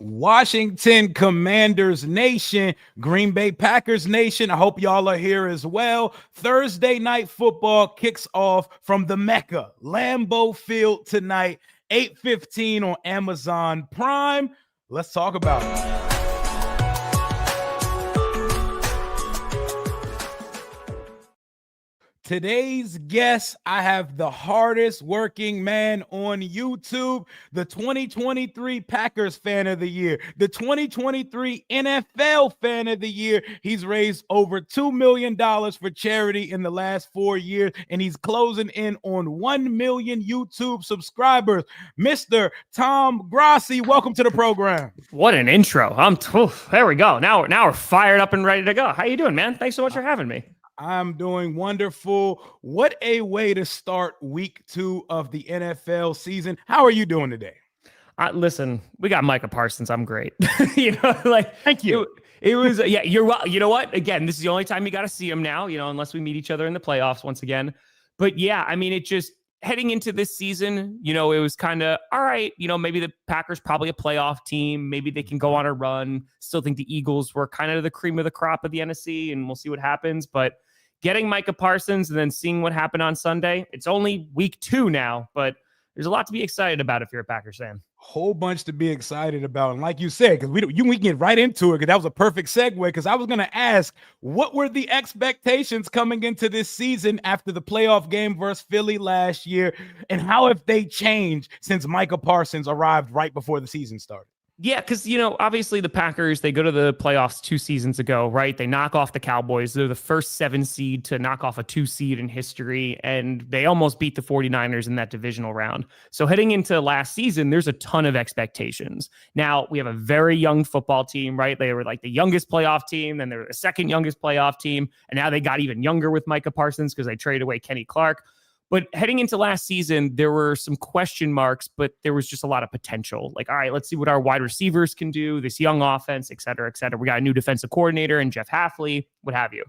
Washington Commanders Nation, Green Bay Packers Nation. I hope y'all are here as well. Thursday night football kicks off from the Mecca, Lambeau Field tonight, 8:15 on Amazon Prime. Let's talk about it. Today's guest, I have the hardest working man on YouTube, the 2023 Packers Fan of the Year, the 2023 NFL Fan of the Year. He's raised over $2 million for charity in the last 4 years, and he's closing in on 1 million YouTube subscribers. Mr. Tom Grossi, welcome to the program. What an intro. There we go. Now we're fired up and ready to go. How you doing, man? Thanks so much for having me. I'm doing wonderful. What a way to start week 2 of the NFL season. How are you doing today? Listen, we got Micah Parsons. I'm great. Thank you. It was, you're well. You know what? Again, this is the only time you got to see him now, unless we meet each other in the playoffs once again. But yeah, I mean, it just heading into this season, it was kind of, all right, maybe the Packers probably a playoff team. Maybe they can go on a run. Still think the Eagles were kind of the cream of the crop of the NFC, and we'll see what happens. But getting Micah Parsons and then seeing what happened on Sunday, it's only week 2 now, but there's a lot to be excited about if you're a Packers fan. Whole bunch to be excited about. And like you said, because we can get right into it, because that was a perfect segue, because I was going to ask, what were the expectations coming into this season after the playoff game versus Philly last year, and how have they changed since Micah Parsons arrived right before the season started? Yeah, because, obviously the Packers, they go to the playoffs 2 seasons ago, right? They knock off the Cowboys. They're the first 7 seed to knock off a 2 seed in history, and they almost beat the 49ers in that divisional round. So heading into last season, there's a ton of expectations. Now, we have a very young football team, right? They were like the youngest playoff team, then they were the second youngest playoff team, and now they got even younger with Micah Parsons because they traded away Kenny Clark. But heading into last season, there were some question marks, but there was just a lot of potential. Like, all right, let's see what our wide receivers can do, this young offense, et cetera, et cetera. We got a new defensive coordinator and Jeff Hafley, what have you.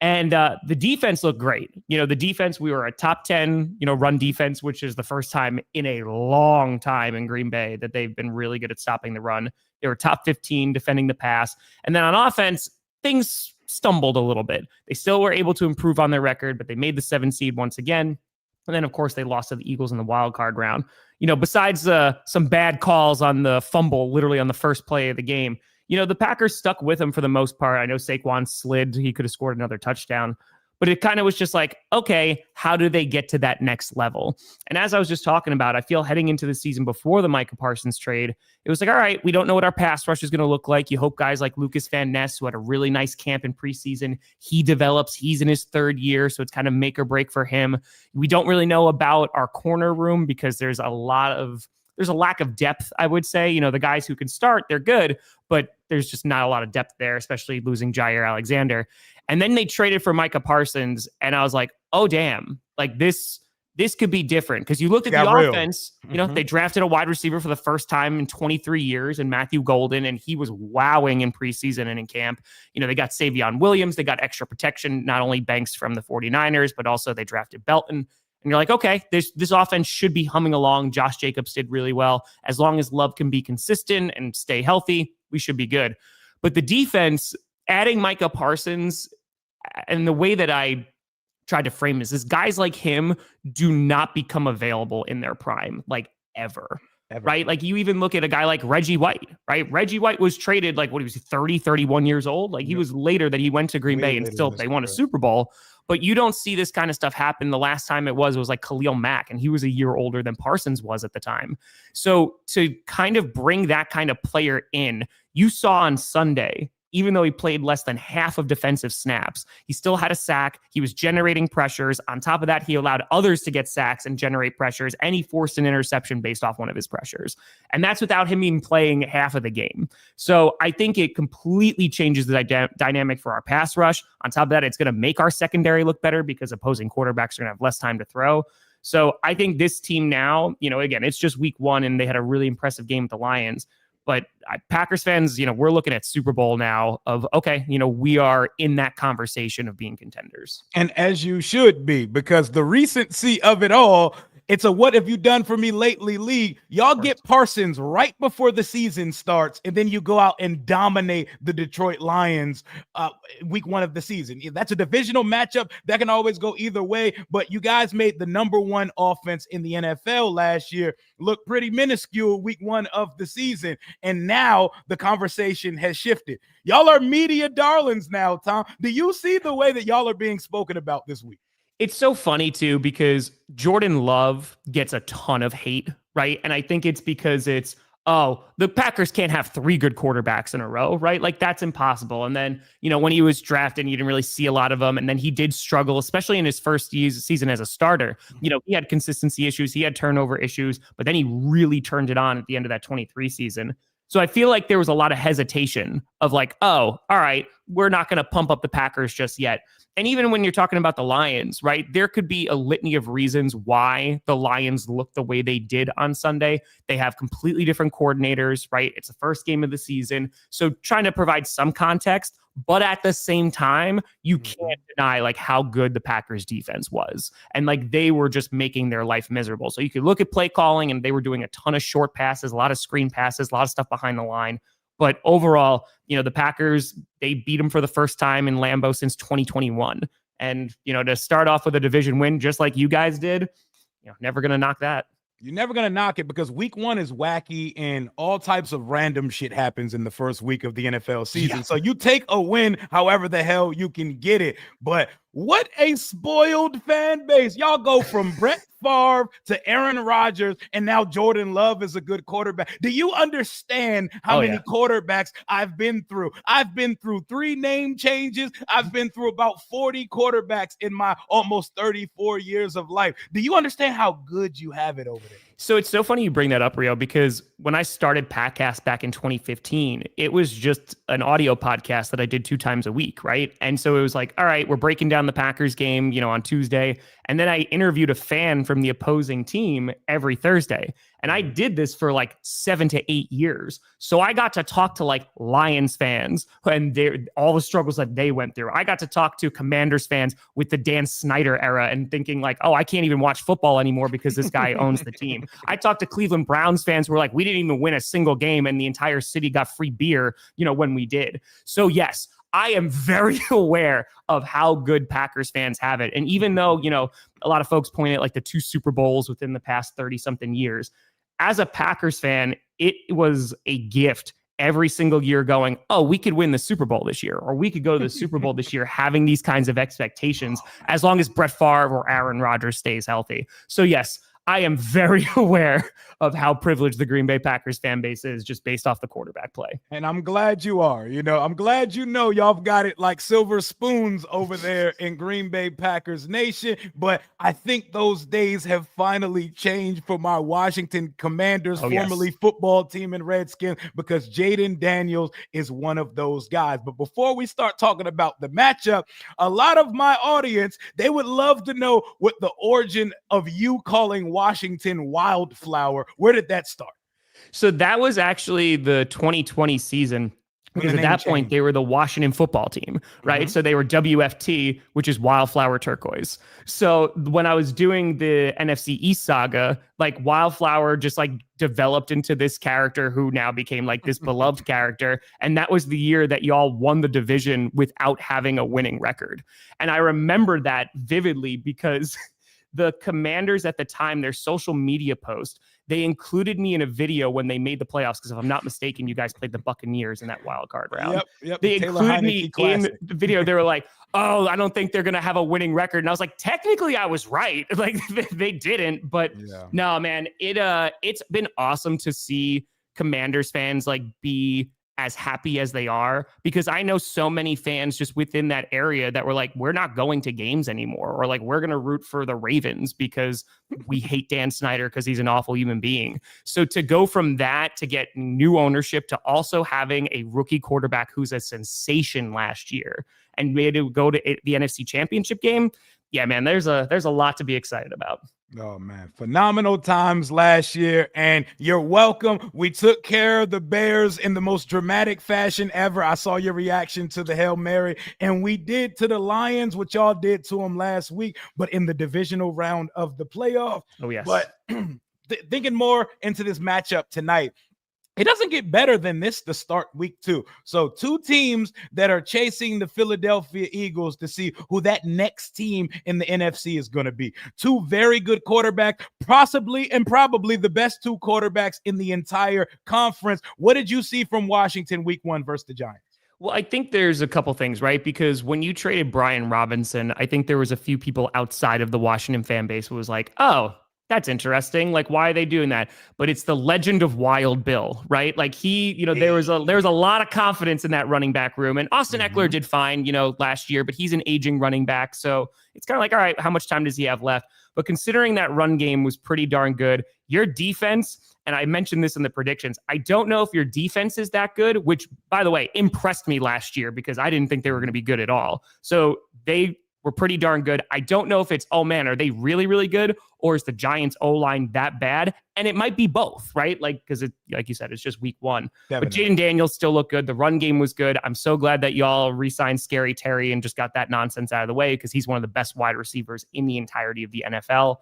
And the defense looked great. The defense, we were a top 10, run defense, which is the first time in a long time in Green Bay that they've been really good at stopping the run. They were top 15 defending the pass. And then on offense, things stumbled a little bit. They still were able to improve on their record, but they made the 7 seed once again. And then, of course, they lost to the Eagles in the wild card round. Besides some bad calls on the fumble, literally on the first play of the game, the Packers stuck with them for the most part. I know Saquon slid. He could have scored another touchdown. But it kind of was just like, okay, how do they get to that next level? And as I was just talking about, I feel heading into the season before the Micah Parsons trade, it was like, all right, we don't know what our pass rush is going to look like. You hope guys like Lucas Van Ness, who had a really nice camp in preseason, he develops. He's in his 3rd year, so it's kind of make or break for him. We don't really know about our corner room because there's a lack of depth, I would say. The guys who can start, they're good, but there's just not a lot of depth there, especially losing Jair Alexander. And then they traded for Micah Parsons, and I was like, oh, damn, like this could be different. Because you looked at the offense, they drafted a wide receiver for the first time in 23 years in Matthew Golden, and he was wowing in preseason and in camp. They got Savion Williams. They got extra protection, not only Banks from the 49ers, but also they drafted Belton. And you're like, okay, this offense should be humming along. Josh Jacobs did really well. As long as Love can be consistent and stay healthy, we should be good. But the defense, adding Micah Parsons, and the way that I tried to frame this is guys like him do not become available in their prime, like ever. Right? Like you even look at a guy like Reggie White, right? Reggie White was traded like, what, he was 30, 31 years old. Like he was later that he went to Green Bay and still they won a Super Bowl. But you don't see this kind of stuff happen. The last time it was like Khalil Mack, and he was a year older than Parsons was at the time. So to kind of bring that kind of player in, you saw on Sunday, even though he played less than half of defensive snaps, he still had a sack. He was generating pressures. On top of that, he allowed others to get sacks and generate pressures, and he forced an interception based off one of his pressures. And that's without him even playing half of the game. So I think it completely changes the dynamic for our pass rush. On top of that, it's going to make our secondary look better because opposing quarterbacks are going to have less time to throw. So I think this team now, again, it's just week 1, and they had a really impressive game with the Lions. But Packers fans, we're looking at Super Bowl now of, okay, we are in that conversation of being contenders. And as you should be, because the recency of it all It's a what have you done for me lately league. Y'all get Parsons right before the season starts, and then you go out and dominate the Detroit Lions week 1 of the season. That's a divisional matchup that can always go either way, but you guys made the number 1 offense in the NFL last year look pretty minuscule week 1 of the season, and now the conversation has shifted. Y'all are media darlings now, Tom. Do you see the way that y'all are being spoken about this week? It's so funny too, because Jordan Love gets a ton of hate, right? And I think it's because it's, oh, the Packers can't have 3 good quarterbacks in a row, right? Like that's impossible. And then, when he was drafted, you didn't really see a lot of them. And then he did struggle, especially in his first season as a starter. He had consistency issues, he had turnover issues, but then he really turned it on at the end of that 23 season. So I feel like there was a lot of hesitation of like, oh, all right, we're not going to pump up the Packers just yet. And even when you're talking about the Lions, right, there could be a litany of reasons why the Lions look the way they did on Sunday. They have completely different coordinators, right? It's the first game of the season. So trying to provide some context, but at the same time, you can't deny like how good the Packers defense was. And like they were just making their life miserable. So you could look at play calling and they were doing a ton of short passes, a lot of screen passes, a lot of stuff behind the line. But overall, the Packers, they beat them for the first time in Lambeau since 2021. And, to start off with a division win, just like you guys did, never going to knock that. You're never going to knock it because week 1 is wacky and all types of random shit happens in the first week of the NFL season. Yeah. So you take a win however the hell you can get it. But what a spoiled fan base. Y'all go from Brett Favre to Aaron Rodgers, and now Jordan Love is a good quarterback. Do you understand how many quarterbacks I've been through? I've been through 3 name changes. I've been through about 40 quarterbacks in my almost 34 years of life. Do you understand how good you have it over there? So it's so funny you bring that up, Rio, because when I started Packcast back in 2015, it was just an audio podcast that I did 2 times a week, right? And so it was like, all right, we're breaking down the Packers game, on Tuesday. And then I interviewed a fan from the opposing team every Thursday. And I did this for like 7 to 8 years. So I got to talk to like Lions fans and all the struggles that they went through. I got to talk to Commanders fans with the Dan Snyder era and thinking like, oh, I can't even watch football anymore because this guy owns the team. I talked to Cleveland Browns fans who were like, we didn't even win a single game and the entire city got free beer, when we did. So yes, I am very aware of how good Packers fans have it. And even though, a lot of folks point at like the 2 Super Bowls within the past 30 something years, as a Packers fan, it was a gift every single year going, oh, we could win the Super Bowl this year, or we could go to the Super Bowl this year, having these kinds of expectations as long as Brett Favre or Aaron Rodgers stays healthy. So yes, I am very aware of how privileged the Green Bay Packers fan base is just based off the quarterback play. And I'm glad you are. I'm glad y'all got it like silver spoons over there in Green Bay Packers Nation. But I think those days have finally changed for my Washington Commanders, formerly football team and Redskins, because Jaden Daniels is one of those guys. But before we start talking about the matchup, a lot of my audience, they would love to know what the origin of you calling Washington Wildflower. Where did that start? So that was actually the 2020 season. Because at that point, they were the Washington football team, right? So they were WFT, which is Wildflower Turquoise. So when I was doing the NFC East saga, like Wildflower just like developed into this character who now became like this beloved character. And that was the year that y'all won the division without having a winning record. And I remember that vividly because the Commanders at the time, their social media post, they included me in a video when they made the playoffs, because if I'm not mistaken, you guys played the Buccaneers in that wild card round. Yep, they included me in the video. They were like, oh, I don't think they're going to have a winning record. And I was like, technically I was right. Like they didn't, but no, man, it's been awesome to see Commanders fans like be as happy as they are, because I know so many fans just within that area that were like, we're not going to games anymore, or like, we're going to root for the Ravens because we hate Dan Snyder because he's an awful human being. So to go from that to get new ownership to also having a rookie quarterback who's a sensation last year and we had to go to the NFC Championship game, Yeah, man, there's a lot to be excited about. Oh, man. Phenomenal times last year, and you're welcome. We took care of the Bears in the most dramatic fashion ever. I saw your reaction to the Hail Mary, and we did to the Lions what y'all did to them last week, but in the divisional round of the playoff. Oh, yes. But thinking more into this matchup tonight, it doesn't get better than this to start week 2. So 2 teams that are chasing the Philadelphia Eagles to see who that next team in the NFC is going to be. 2 very good quarterbacks, possibly and probably the best 2 quarterbacks in the entire conference. What did you see from Washington week 1 versus the Giants? Well, I think there's a couple things, right? Because when you traded Brian Robinson, I think there was a few people outside of the Washington fan base who was like, oh, that's interesting. Like, why are they doing that? But it's the legend of Wild Bill, right? Like there was a lot of confidence in that running back room. And Austin Eckler did fine, last year, but he's an aging running back. So it's kind of like, all right, how much time does he have left? But considering that run game was pretty darn good, your defense, and I mentioned this in the predictions, I don't know if your defense is that good, which, by the way, impressed me last year because I didn't think they were going to be good at all. So they were pretty darn good. I don't know if it's, oh man, are they really, really good? Or is the Giants O-line that bad? And it might be both, right? Like, because it, like you said, it's just week 1. Definitely. But Jaden Daniels still looked good. The run game was good. I'm so glad that y'all re-signed Scary Terry and just got that nonsense out of the way because he's one of the best wide receivers in the entirety of the NFL.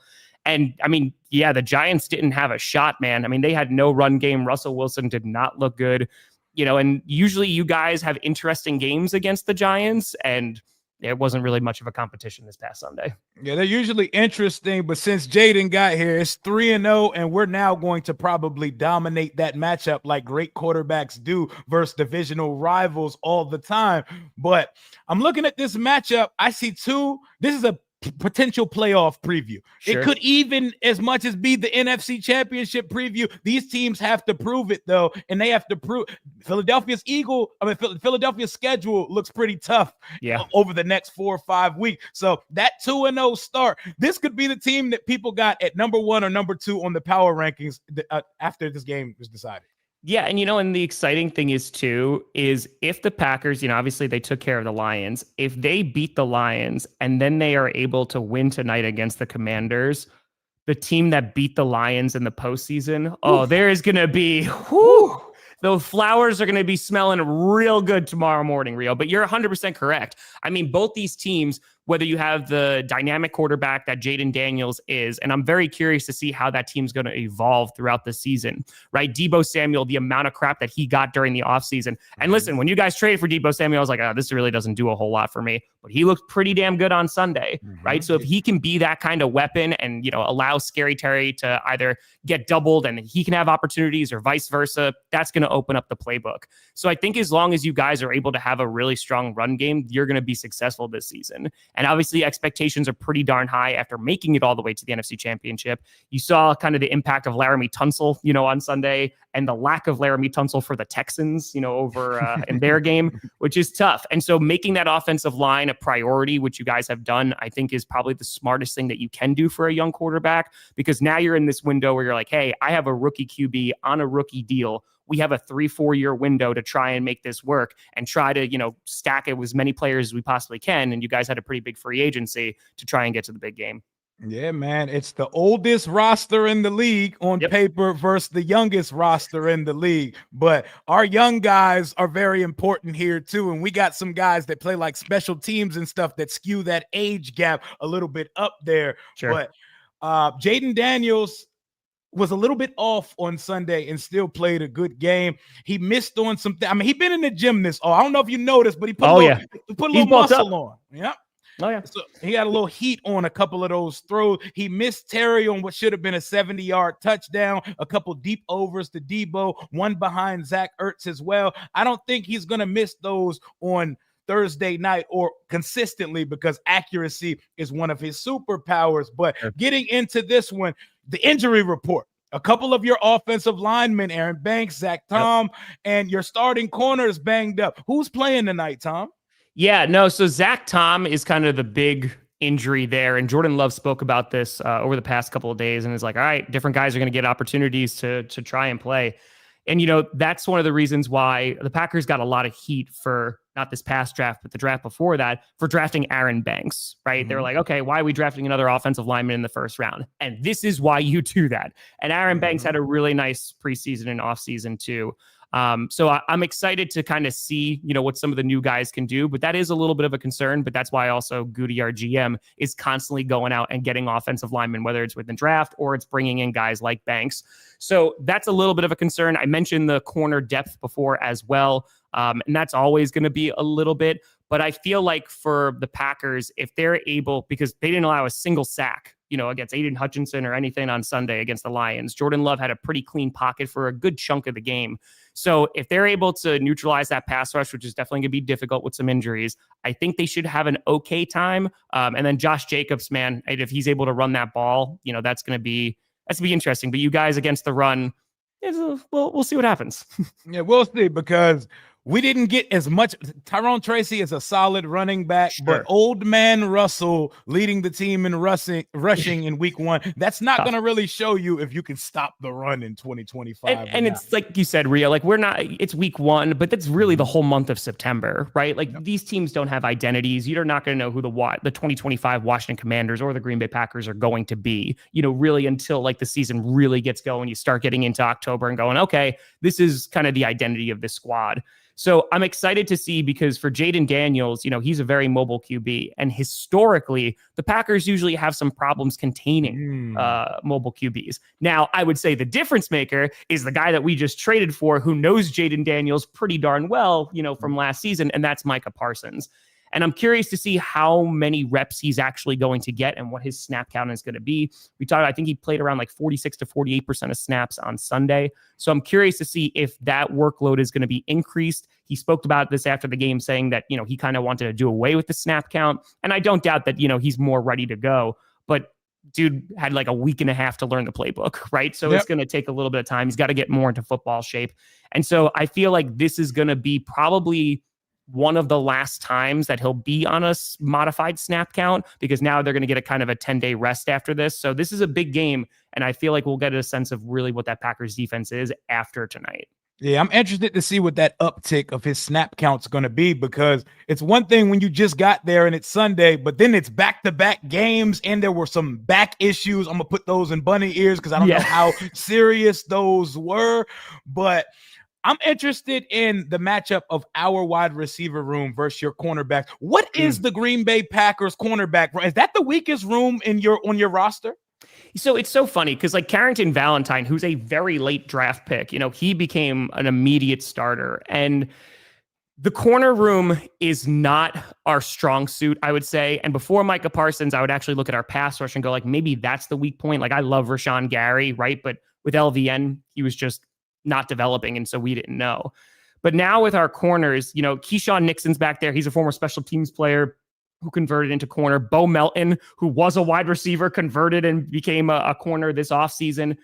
And I mean, yeah, the Giants didn't have a shot, man. I mean, they had no run game. Russell Wilson did not look good, and usually you guys have interesting games against the Giants, and it wasn't really much of a competition this past Sunday. Yeah, they're usually interesting, but since Jaden got here, it's 3-0, and we're now going to probably dominate that matchup like great quarterbacks do versus divisional rivals all the time. But I'm looking at this matchup. I see 2. This is a potential playoff preview. Sure. It could even as much as be the NFC Championship preview. These teams have to prove it though, and they have to prove Philadelphia's schedule looks pretty tough over the next 4 or 5 weeks. So that 2-0 start, this could be the team that people got at number 1 or number 2 on the power rankings after this game was decided. Yeah, and the exciting thing is if the Packers, obviously they took care of the Lions. If they beat the Lions and then they are able to win tonight against the Commanders, the team that beat the Lions in the postseason, there is going to be, those flowers are going to be smelling real good tomorrow morning, Rio. But you're 100% correct. I mean, both these teams, whether you have the dynamic quarterback that Jaden Daniels is, and I'm very curious to see how that team's going to evolve throughout the season, right? Deebo Samuel, the amount of crap that he got during the offseason. And listen, when you guys traded for Deebo Samuel, I was like, this really doesn't do a whole lot for me. But he looked pretty damn good on Sunday, right? So if he can be that kind of weapon and, allow Scary Terry to either get doubled and he can have opportunities or vice versa, that's going to open up the playbook. So I think as long as you guys are able to have a really strong run game, you're going to be successful this season. And obviously expectations are pretty darn high after making it all the way to the NFC Championship. You saw kind of the impact of Laramie Tunsil, on Sunday, and the lack of Laramie Tunsil for the Texans, over in their game, which is tough. And so making that offensive line a priority, which you guys have done, I think is probably the smartest thing that you can do for a young quarterback, because now you're in this window where you're like, hey, I have a rookie QB on a rookie deal. We have a 3-4 year window to try and make this work and try to, stack it with as many players as we possibly can. And you guys had a pretty big free agency to try and get to the big game. Yeah, man. It's the oldest roster in the league on paper versus the youngest roster in the league. But our young guys are very important here too. And we got some guys that play like special teams and stuff that skew that age gap a little bit up there. Sure. But Jaden Daniels was a little bit off on Sunday and still played a good game. He missed on something. I mean, he's been in the gym this. I don't know if you noticed, but he put a little muscle on. Yeah. Oh, yeah. So he got a little heat on a couple of those throws. He missed Terry on what should have been a 70-yard touchdown, a couple deep overs to Deebo, one behind Zach Ertz as well. I don't think he's going to miss those on Thursday night or consistently because accuracy is one of his superpowers. But getting into this one, the injury report. A couple of your offensive linemen, Aaron Banks, Zach Tom, and your starting corners banged up. Who's playing tonight, Tom? Yeah, no. So Zach Tom is kind of the big injury there. And Jordan Love spoke about this over the past couple of days and is like, all right, different guys are going to get opportunities to try and play. And, that's one of the reasons why the Packers got a lot of heat for not this past draft, but the draft before that, for drafting Aaron Banks, right? Mm-hmm. They were like, okay, why are we drafting another offensive lineman in the first round? And this is why you do that. And Aaron Banks had a really nice preseason and offseason too. So I'm excited to kind of see, what some of the new guys can do, but that is a little bit of a concern. But that's why also Goody, our GM, is constantly going out and getting offensive linemen, whether it's with the draft or it's bringing in guys like Banks. So that's a little bit of a concern. I mentioned the corner depth before as well. And that's always going to be a little bit. But I feel like for the Packers, if they're able, because they didn't allow a single sack, against Aiden Hutchinson or anything on Sunday against the Lions. Jordan Love had a pretty clean pocket for a good chunk of the game. So if they're able to neutralize that pass rush, which is definitely going to be difficult with some injuries, I think they should have an okay time. And then Josh Jacobs, man, if he's able to run that ball, that's going to be interesting. But you guys against the run, we'll see what happens. Yeah, we'll see, because we didn't get as much. Tyrone Tracy is a solid running back, sure, but old man Russell leading the team in rushing in week 1, that's not going to really show you if you can stop the run in 2025. And it's like you said, Ria, like it's week 1, but that's really the whole month of September, right? Like these teams don't have identities. You're not going to know who the 2025 Washington Commanders or the Green Bay Packers are going to be, really until like the season really gets going. You start getting into October and going, okay, this is kind of the identity of this squad. So I'm excited to see, because for Jaden Daniels, he's a very mobile QB. And historically, the Packers usually have some problems containing mobile QBs. Now, I would say the difference maker is the guy that we just traded for, who knows Jaden Daniels pretty darn well, from last season, and that's Micah Parsons. And I'm curious to see how many reps he's actually going to get and what his snap count is going to be. I think he played around like 46 to 48% of snaps on Sunday. So I'm curious to see if that workload is going to be increased. He spoke about this after the game, saying that, he kind of wanted to do away with the snap count. And I don't doubt that, he's more ready to go. But dude had like a week and a half to learn the playbook, right? So It's going to take a little bit of time. He's got to get more into football shape. And so I feel like this is going to be probably one of the last times that he'll be on a modified snap count, because now they're going to get a kind of a 10-day rest after this. So this is a big game, and I feel like we'll get a sense of really what that Packers defense is after tonight. Yeah, I'm interested to see what that uptick of his snap count's going to be, because it's one thing when you just got there and it's Sunday, but then it's back-to-back games and there were some back issues. I'm going to put those in bunny ears because I don't know how serious those were, but I'm interested in the matchup of our wide receiver room versus your cornerback. What is the Green Bay Packers cornerback? Is that the weakest room on your roster? So it's so funny because like Carrington Valentine, who's a very late draft pick, he became an immediate starter. And the corner room is not our strong suit, I would say. And before Micah Parsons, I would actually look at our pass rush and go like, maybe that's the weak point. Like I love Rashawn Gary, right? But with LVN, he was just not developing, and so we didn't know. But now with our corners, Keyshawn Nixon's back there. He's a former special teams player who converted into corner. Bo Melton, who was a wide receiver, converted and became a corner this offseason.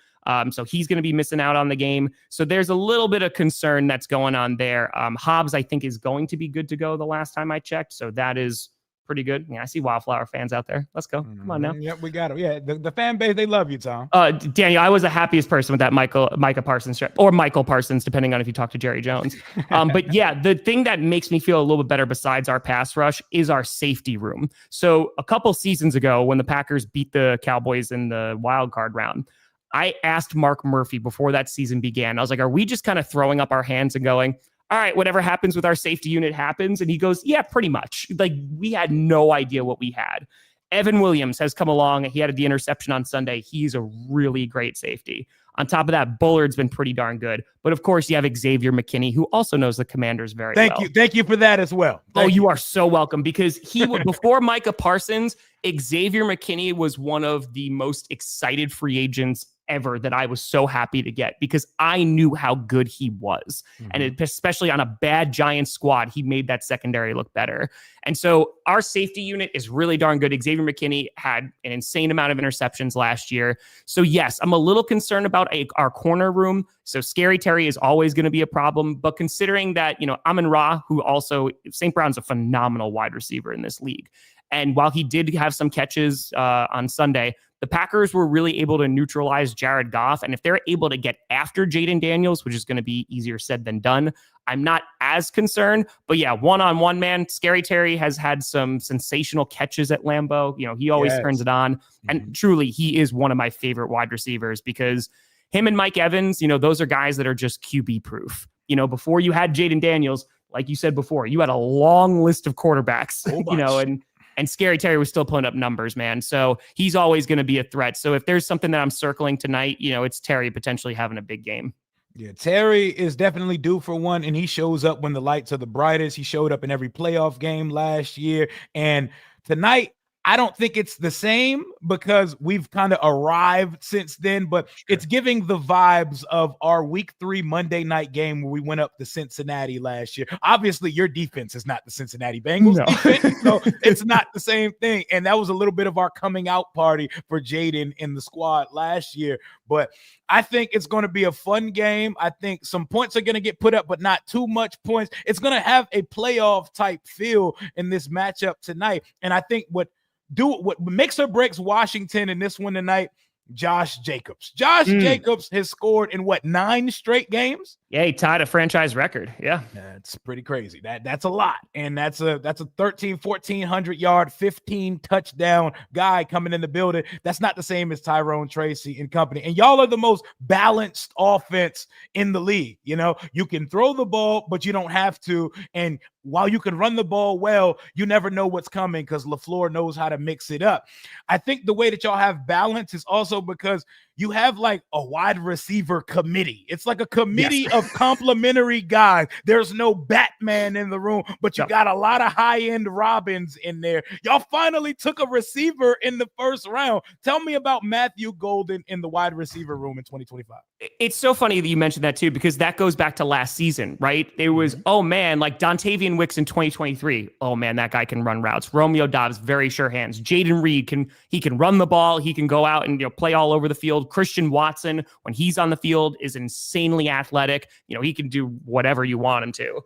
So he's going to be missing out on the game. So there's a little bit of concern that's going on there. Hobbs, I think, is going to be good to go the last time I checked. So that is pretty good. Yeah, I see Wildflower fans out there. Let's go. Come on now. Yep, we got it. Yeah, the fan base, they love you, Tom. Daniel, I was the happiest person with that Micah Parsons trip, or Michael Parsons, depending on if you talk to Jerry Jones. But yeah, the thing that makes me feel a little bit better besides our pass rush is our safety room. So a couple seasons ago, when the Packers beat the Cowboys in the wild card round, I asked Mark Murphy before that season began, I was like, are we just kind of throwing up our hands and going, all right, whatever happens with our safety unit happens? And he goes, yeah, pretty much. Like, we had no idea what we had. Evan Williams has come along. He had the interception on Sunday. He's a really great safety. On top of that, Bullard's been pretty darn good. But of course, you have Xavier McKinney, who also knows the Commanders very well. Thank you for that as well. You are so welcome, because he before Micah Parsons, Xavier McKinney was one of the most excited free agents ever that I was so happy to get, because I knew how good he was. And especially on a bad Giants squad, he made that secondary look better. And so our safety unit is really darn good. Xavier McKinney had an insane amount of interceptions last year. So yes, I'm a little concerned about our corner room. So Scary Terry is always going to be a problem. But considering that, Amon-Ra, who also, St. Brown's a phenomenal wide receiver in this league. And while he did have some catches on Sunday, the Packers were really able to neutralize Jared Goff. And if they're able to get after Jaden Daniels, which is going to be easier said than done, I'm not as concerned. But yeah, one-on-one, man, Scary Terry has had some sensational catches at Lambeau. He always turns it on. And truly, he is one of my favorite wide receivers because him and Mike Evans, those are guys that are just QB proof. Before you had Jaden Daniels, like you said before, you had a long list of quarterbacks, and Scary Terry was still pulling up numbers, man. So he's always going to be a threat. So if there's something that I'm circling tonight, it's Terry potentially having a big game. Yeah, Terry is definitely due for one, and he shows up when the lights are the brightest. He showed up in every playoff game last year, and tonight, I don't think it's the same because we've kind of arrived since then, but it's giving the vibes of our week 3 Monday night game where we went up to Cincinnati last year. Obviously, your defense is not the Cincinnati Bengals defense, so it's not the same thing. And that was a little bit of our coming out party for Jaden in the squad last year. But I think it's going to be a fun game. I think some points are going to get put up, but not too much points. It's going to have a playoff type feel in this matchup tonight. And I think what makes or breaks Washington in this one tonight, Josh Jacobs. Jacobs has scored in 9 straight games? Yeah, he tied a franchise record. Yeah. That's pretty crazy. That's a lot. And that's a 1,400 yard, 15 touchdown guy coming in the building. That's not the same as Tyrone Tracy and company. And y'all are the most balanced offense in the league. You can throw the ball, but you don't have to. And while you can run the ball well, you never know what's coming because LaFleur knows how to mix it up. I think the way that y'all have balance is also because you have like a wide receiver committee. It's like a committee of complementary guys. There's no Batman in the room, but you got a lot of high-end Robins in there. Y'all finally took a receiver in the first round. Tell me about Matthew Golden in the wide receiver room in 2025. It's so funny that you mentioned that too, because that goes back to last season, right? It was, oh man, like Dontavian Wicks in 2023. Oh man, that guy can run routes. Romeo Dobbs, very sure hands. Jaden Reed can run the ball. He can go out and play all over the field. Christian Watson, when he's on the field, is insanely athletic. He can do whatever you want him to.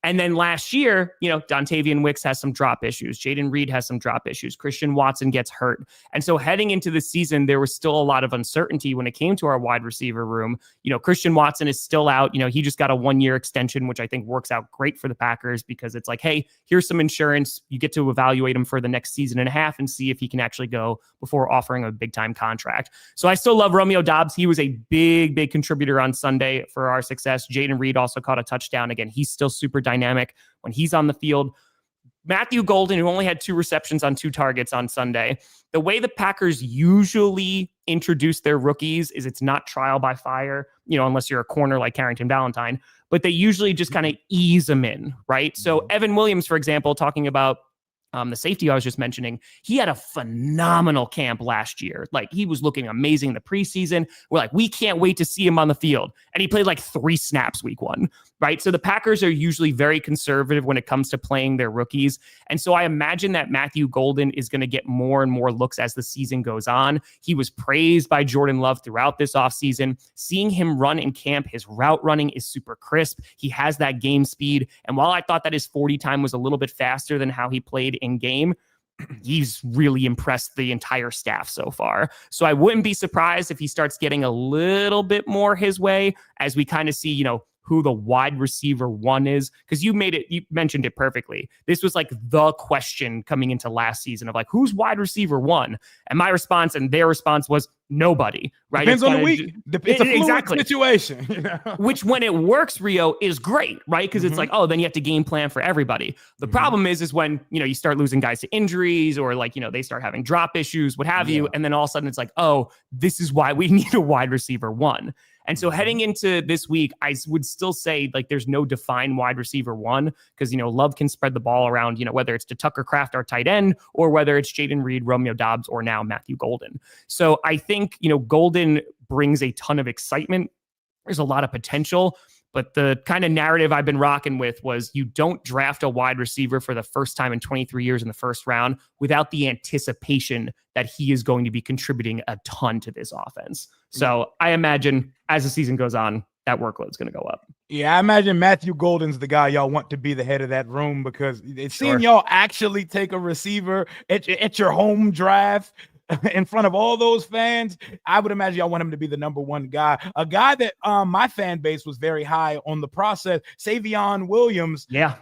And then last year, Dontavian Wicks has some drop issues. Jaden Reed has some drop issues. Christian Watson gets hurt. And so heading into the season, there was still a lot of uncertainty when it came to our wide receiver room. Christian Watson is still out. He just got a 1-year extension, which I think works out great for the Packers because it's like, hey, here's some insurance. You get to evaluate him for the next season and a half and see if he can actually go before offering a big time contract. So I still love Romeo Dobbs. He was a big, big contributor on Sunday for our success. Jaden Reed also caught a touchdown. Again, he's still super dynamic when he's on the field. Matthew Golden, who only had 2 receptions on 2 targets on Sunday, the way the Packers usually introduce their rookies is it's not trial by fire, unless you're a corner like Carrington Valentine, but they usually just kind of ease them in, right? So Evan Williams, for example, talking about the safety I was just mentioning, he had a phenomenal camp last year. Like, he was looking amazing in the preseason. We're like, we can't wait to see him on the field. And he played like 3 snaps week 1, right? So the Packers are usually very conservative when it comes to playing their rookies. And so I imagine that Matthew Golden is going to get more and more looks as the season goes on. He was praised by Jordan Love throughout this offseason. Seeing him run in camp, his route running is super crisp. He has that game speed. And while I thought that his 40 time was a little bit faster than how he played in game, he's really impressed the entire staff so far. So I wouldn't be surprised if he starts getting a little bit more his way as we kind of see, who the wide receiver 1 is, because you mentioned it perfectly. This was like the question coming into last season of like, who's wide receiver 1? And my response and their response was nobody, right? Depends on the week. It's a fluid situation. Which when it works, Rio, is great, right? Because it's like, oh, then you have to game plan for everybody. The problem is when, you start losing guys to injuries or like, they start having drop issues, what have you. And then all of a sudden it's like, oh, this is why we need a wide receiver 1. And so heading into this week, I would still say like there's no defined wide receiver 1 because, Love can spread the ball around, whether it's to Tucker Kraft, our tight end, or whether it's Jaden Reed, Romeo Dobbs, or now Matthew Golden. So I think, Golden brings a ton of excitement. There's a lot of potential. But the kind of narrative I've been rocking with was you don't draft a wide receiver for the first time in 23 years in the first round without the anticipation that he is going to be contributing a ton to this offense. So I imagine as the season goes on, that workload's going to go up. Yeah, I imagine Matthew Golden's the guy y'all want to be the head of that room because it's seeing y'all actually take a receiver at your home draft. in front of all those fans, I would imagine y'all want him to be the number one guy. A guy that my fan base was very high on the process, Savion Williams. Yeah.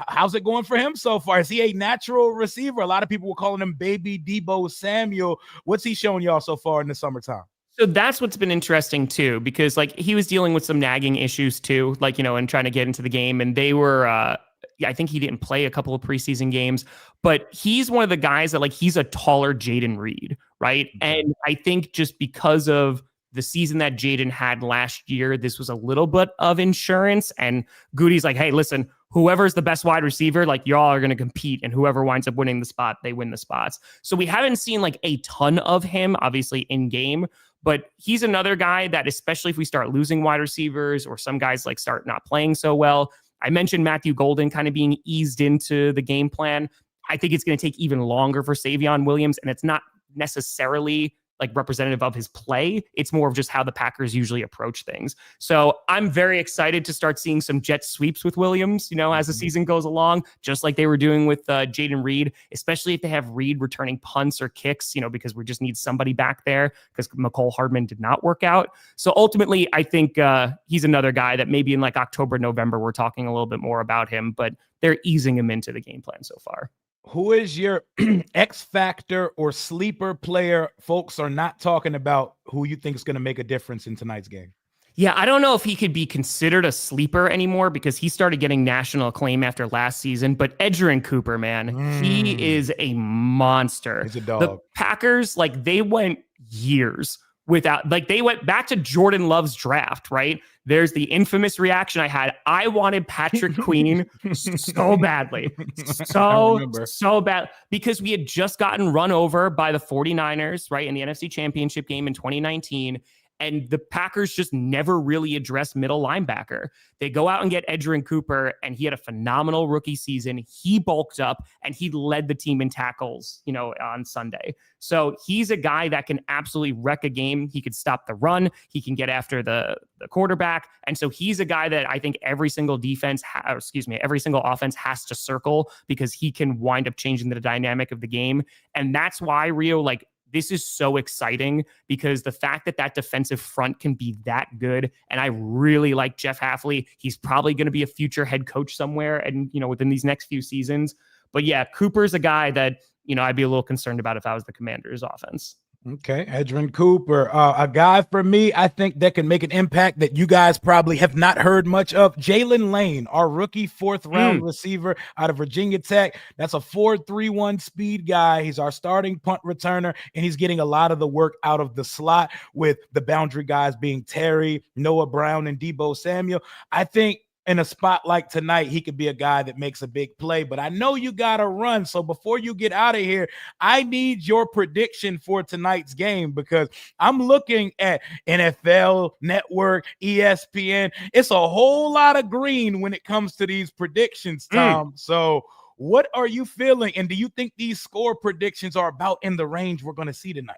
How's it going for him so far? Is he a natural receiver? A lot of people were calling him Baby Debo Samuel. What's he showing y'all so far in the summertime? So that's what's been interesting too, because like he was dealing with some nagging issues too, like, you know, and trying to get into the game. And they were, I think he didn't play a couple of preseason games, but he's one of the guys that like, he's a taller Jaden Reed, right? Okay. And I think just because of the season that Jaden had last year, this was a little bit of insurance. And Goody's like, hey, listen, whoever's the best wide receiver, like y'all are going to compete, and whoever winds up winning the spot, they win the spots. So we haven't seen like a ton of him, obviously in game, but he's another guy that, especially if we start losing wide receivers or some guys like start not playing so well. I mentioned Matthew Golden kind of being eased into the game plan. I think it's going to take even longer for Savion Williams, and it's not necessarily like representative of his play. It's more of just how the Packers usually approach things. So I'm very excited to start seeing some jet sweeps with Williams, you know, as the season goes along, just like they were doing with Jaden Reed, especially if they have Reed returning punts or kicks, you know, because we just need somebody back there because McCole Hardman did not work out. So ultimately, I think he's another guy that maybe in like October, November, we're talking a little bit more about him, but they're easing him into the game plan so far. Who is your X factor or sleeper player folks are not talking about, who you think is going to make a difference in tonight's game? Yeah, I don't know if he could be considered a sleeper anymore because he started getting national acclaim after last season. But Edgerrin Cooper, man, he is a monster. He's a dog. The Packers, like, they went years without, like, they went back to Jordan Love's draft, right? There's the infamous reaction I had. I wanted Patrick Queen so badly. So bad. Because we had just gotten run over by the 49ers, right, in the NFC Championship game in 2019. And the Packers just never really addressed middle linebacker. They go out and get Edgerrin Cooper, and he had a phenomenal rookie season. He bulked up, and he led the team in tackles, you know, on Sunday. So he's a guy that can absolutely wreck a game. He could stop the run. He can get after the quarterback. And so he's a guy that I think every single every single offense has to circle because he can wind up changing the dynamic of the game. And that's why, Rio, like, this is so exciting because the fact that that defensive front can be that good. And I really like Jeff Hafley. He's probably going to be a future head coach somewhere and, you know, within these next few seasons. But yeah, Cooper's a guy that, you know, I'd be a little concerned about if I was the Commanders offense. Okay, Edgerrin Cooper, a guy for me, I think that can make an impact that you guys probably have not heard much of. Jalen Lane, our rookie fourth-round receiver out of Virginia Tech. That's a 4.31 speed guy. He's our starting punt returner, and he's getting a lot of the work out of the slot with the boundary guys being Terry, Noah Brown, and Debo Samuel. I think in a spot like tonight, he could be a guy that makes a big play, but I know you got to run. So before you get out of here, I need your prediction for tonight's game because I'm looking at NFL Network, ESPN. It's a whole lot of green when it comes to these predictions, Tom. So what are you feeling? And do you think these score predictions are about in the range we're going to see tonight?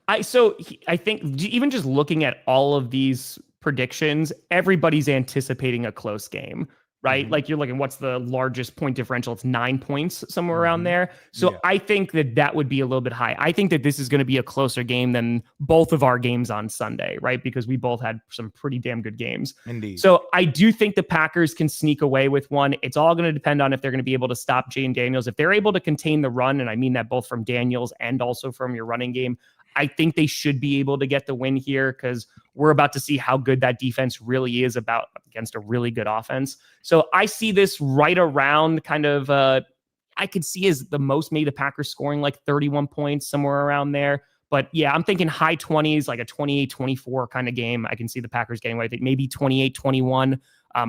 I think even just looking at all of these predictions, everybody's anticipating a close game, right? Like you're looking, what's the largest point differential? It's 9 points, somewhere around there. So I think that would be a little bit high. I think that this is going to be a closer game than both of our games on Sunday, right? Because we both had some pretty damn good games. Indeed. So I do think the Packers can sneak away with one. It's all going to depend on if they're going to be able to stop Jane Daniels. If they're able to contain the run, and I mean that both from Daniels and also from your running game, I think they should be able to get the win here because we're about to see how good that defense really is against a really good offense. So I see this right around kind of, I could see as the most maybe the Packers scoring like 31 points, somewhere around there. But yeah, I'm thinking high 20s, like a 28-24 kind of game. I can see the Packers getting away. I think maybe 28-21.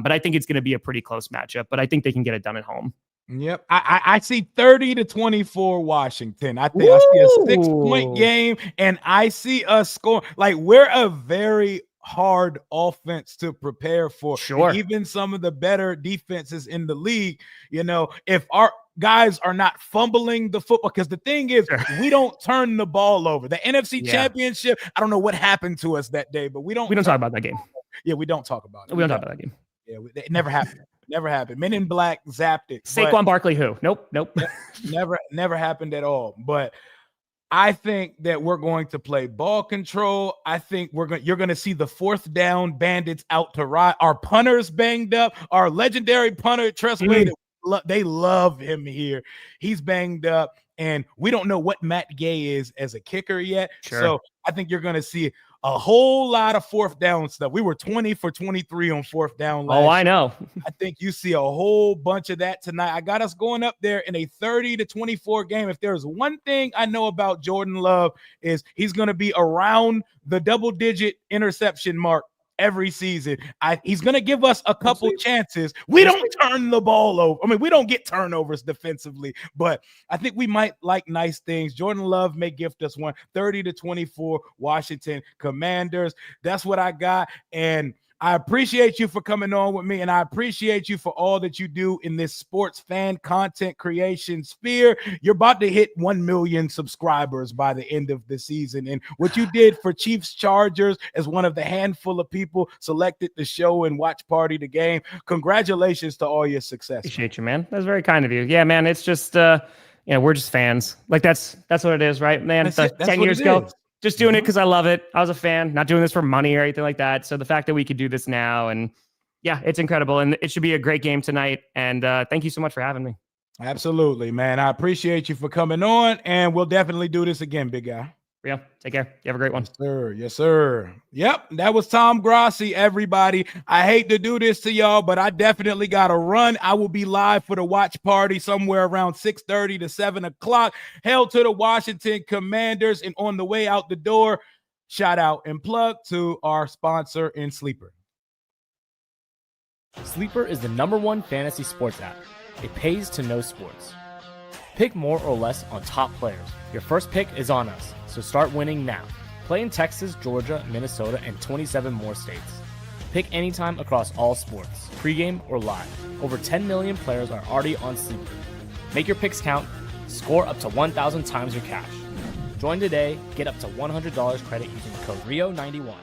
But I think it's going to be a pretty close matchup. But I think they can get it done at home. Yep. I see 30-24 Washington. I think I see a 6-point game, and I see us scoring. Like, we're a very hard offense to prepare for. Sure. And even some of the better defenses in the league, you know, if our guys are not fumbling the football, because the thing is, we don't turn the ball over. The NFC Championship, I don't know what happened to us that day, but we don't talk about that game. Yeah, we don't talk about it. We don't talk about that game. Yeah, it never happened. Never happened. Men in Black zapped it. Saquon Barkley, who? Nope. Never happened at all. But I think that we're going to play ball control. I think you're going to see the fourth down bandits out to ride. Our punters banged up. Our legendary punter, Tress Wade, they love him here. He's banged up, and we don't know what Matt Gay is as a kicker yet. Sure. So I think you're going to see a whole lot of fourth down stuff. We were 20 for 23 on fourth down last year. I know. I think you see a whole bunch of that tonight. I got us going up there in a 30-24 game. If there's one thing I know about Jordan Love is he's going to be around the double-digit interception mark every season. He's going to give us a couple chances. We don't turn the ball over. I mean, we don't get turnovers defensively, but I think we might like nice things. Jordan Love may gift us one. 30-24 Washington Commanders. That's what I got. And I appreciate you for coming on with me, and I appreciate you for all that you do in this sports fan content creation sphere. You're about to hit 1 million subscribers by the end of the season, and what you did for Chiefs Chargers as one of the handful of people selected to show and watch party the game. Congratulations to all your success. Appreciate you, man. That's very kind of you. Yeah, man. It's just we're just fans. Like that's what it is, right, man? That's 10 years ago. Just doing it because I love it. I was a fan, not doing this for money or anything like that. So the fact that we could do this now, and yeah, it's incredible. And it should be a great game tonight. And thank you so much for having me. Absolutely, man. I appreciate you for coming on, and we'll definitely do this again, big guy. Yeah, take care. You have a great one. Yes, sir. Yes, sir. Yep, that was Tom Grossi, everybody. I hate to do this to y'all, but I definitely got to run. I will be live for the watch party somewhere around 6:30 to 7 o'clock. Hail to the Washington Commanders. And on the way out the door, shout out and plug to our sponsor in Sleeper. Sleeper is the #1 fantasy sports app. It pays to know sports. Pick more or less on top players. Your first pick is on us, so start winning now. Play in Texas, Georgia, Minnesota, and 27 more states. Pick anytime across all sports, pregame or live. Over 10 million players are already on Sleeper. Make your picks count. Score up to 1,000 times your cash. Join today. Get up to $100 credit using the code RIO91.